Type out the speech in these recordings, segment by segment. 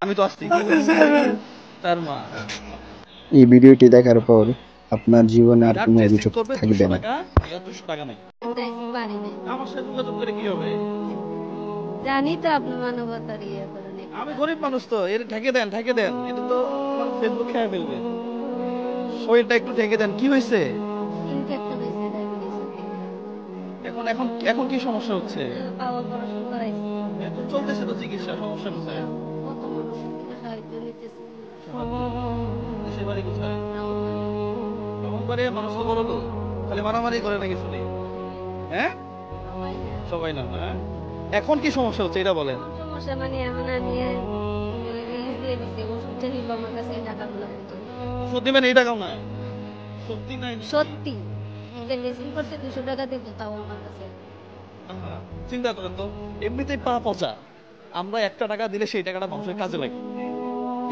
আমি তো আসছি তার মা এই ভিডিওটি দেখার পর আপনার জীবনে আর কোনো ড্রেসিং অভিযোগ করবে থাকবে 200 না। টাকা, 200 টাকা নাই। আমার সাথে যোগাযোগ করে কি হবে? জানি তো আপনি মানবতার ইয়ে করেন আমি গরিব মানুষ তো, এর ঢেকে দেন, ঢেকে দেন। এটা তো আমার ফেসবুক খেয়ে ফেলবে। শরীরটা একটু ঢেকে দেন। কি হয়েছে? ইনফেকশন হয়েছে ডায়াবেটিস এখন এখন এখন কি সমস্যা হচ্ছে? পাওয়ার পড়াশোনা করাইছি এখন চলতেছে তো চিকিৎসা, সমস্যা কোথায়? কত মানুষ থেকে সাহায্য নিতেছি দেশের বাড়ি কোথায়? বাড়ি মানুষ তো বড় লোক, খালি মারামারি করে নাকি শুনি? হ্যাঁ, সবাই না হ্যাঁ? এখন কি সমস্যা হচ্ছে এটা বলেন। সমস্যা মানে এখন আমি দিয়ে দিতে ওষুধ নিব আমার কাছে এই টাকাগুলো মতো ওষুধ দিবেন এই টাকাও না, সত্যি নাই। সত্যি ড্রেসিং করতে 200 টাকা দেব তাও আমার কাছে চিন্তা করেন তো, এমনিতেই পা পচা, আমরা 1 টাকা দিলে সেই টাকাটা মানুষের কাজে লাগে।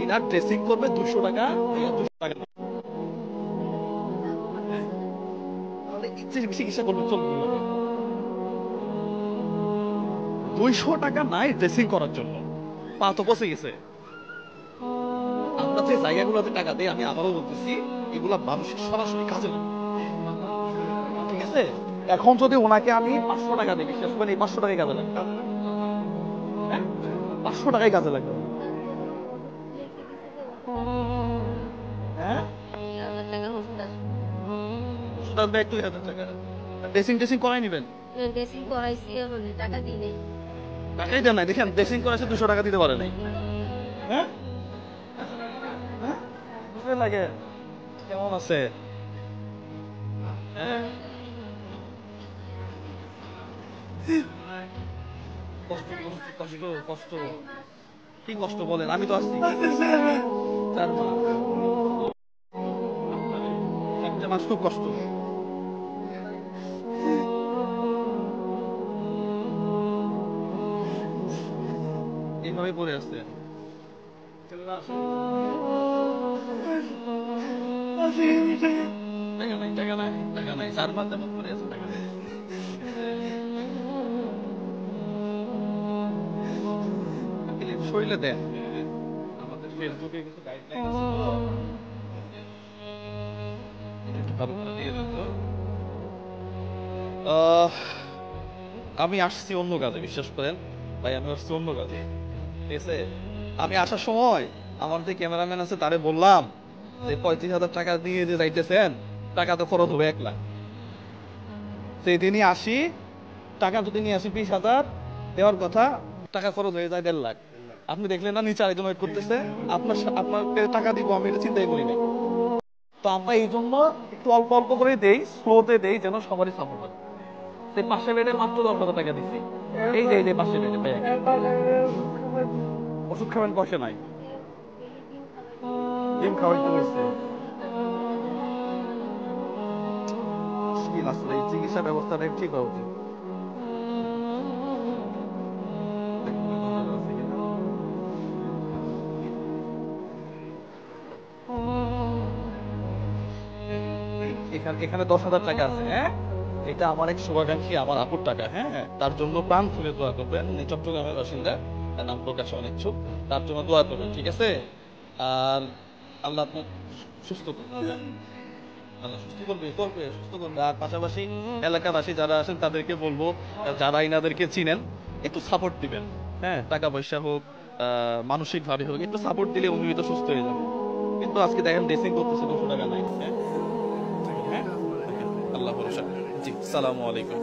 ইনার ড্রেসিং করবে 200 টাকা, 200 টাকা না। তাহলে চিকিৎসা করবে চলবে কিভাবে? 200 টাকা নাই ড্রেসিং করার জন্য, পা তো পচে গেছে। আমরা যে জায়গাগুলোতে টাকা দেই, আমি আবারও বলতেছি, এগুলা মানুষের সরাসরি কাজে লাগে। ঠিক আছে, এখন যদি ওনাকে আমি 500 টাকা দিই, বিশ্বাস করেন এই 500 টাকাই কাজে লাগবে। 500 টাকাই কাজে লাগবে। হ্যাঁ, 1000 টাকা ওষুধ ওষুধ আসবে 2,000 টাকা। ড্রেসিং টেসিং করাই নিবেন। ড্রেসিং করাইছি এখন টাকা দিই নাই টাকাই দেন নাই, দেখেন ড্রেসিং করাইছে 200 টাকা দিতে পারে নাই। হ্যাঁ হ্যাঁ, বুঝতে লাগে কেমন আছে? হ্যাঁ, কষ্ট কষ্ট কষ্ট কষ্ট, কি কষ্ট বলেন? আমি তো আসছি তার মা, একটা মাস খুব কষ্ট। এইভাবে পড়ে আসছে। টাকা নাই, টাকা নাই, টাকা নাই, 4 মাস যাবত পড়ে আছে, টাকা নাই। শরীরে দেন, আমাদের ফেসবুকে কিছু গাইডলাইন আছে তো, এটা একটু ভালো করে দিয়ে দিন তো। আমি আসছি অন্য কাজে, বিশ্বাস করেন ভাই, আমি আসছি অন্য কাজে। ঠিক আছে, আমি আসার সময় আমার যে ক্যামেরাম্যান আছে তারে বললাম যে 35,000 টাকা দিয়ে যে যাইতেছেন, টাকা তো খরচ হবে 1 লাখ। সেই দিনই আসি, টাকা যদি নিয়ে আসি 20,000 দেওয়ার কথা, টাকা খরচ হয়ে যায় 1.5 লাখ। আপনি দেখলেন না নিচে আরেকজন ওয়েট করতেছে, আপনাকে টাকা দিব, আমি এটা চিন্তাই করি নাই। তো আমরা এই জন্য একটু অল্প অল্প করে দেই, স্লোতে দেই, যেন সবারই সাপোর্ট হয়। সেই পাশে বেডে মাত্র 10,000 টাকা দিচ্ছি। এই যে পাশে বেডে ভাইয়া, ওষুধ খাবেন পয়সা নাই, ডিম খাওয়াইতে হচ্ছে। মুশকিল আসলে এই চিকিৎসা ব্যবস্থাটা ঠিক হওয়া উচিত। এখানে এখানে 10,000 টাকা আছে। হ্যাঁ, এটা আমার এক শুভাকাঙ্ক্ষী, আমার আপুর টাকা। হ্যাঁ, তার জন্য প্রাণ খুলে দোয়া করবেন। উনি চট্টগ্রামের বাসিন্দা, তার নাম প্রকাশ অনিচ্ছুক। তার জন্য দোয়া করবেন, ঠিক আছে? আর আল্লাহ আপনার সুস্থ করবে। আল্লাহ সুস্থ করবে, করবে, সুস্থ করবে। আর পাশাপাশি এলাকাবাসী যারা আছেন তাদেরকে বলবো, যারা ইনাদেরকে চিনেন, একটু সাপোর্ট দিবেন। হ্যাঁ, টাকা পয়সা হোক, মানসিক ভাবে হোক, একটু সাপোর্ট দিলে উনি তো সুস্থ হয়ে যাবে। কিন্তু আজকে দেখেন ড্রেসিং করতেছে 200 টাকা নাই। হ্যাঁ, হ্যাঁ, আল্লাহ ভরসা। জি, সালামু আলাইকুম।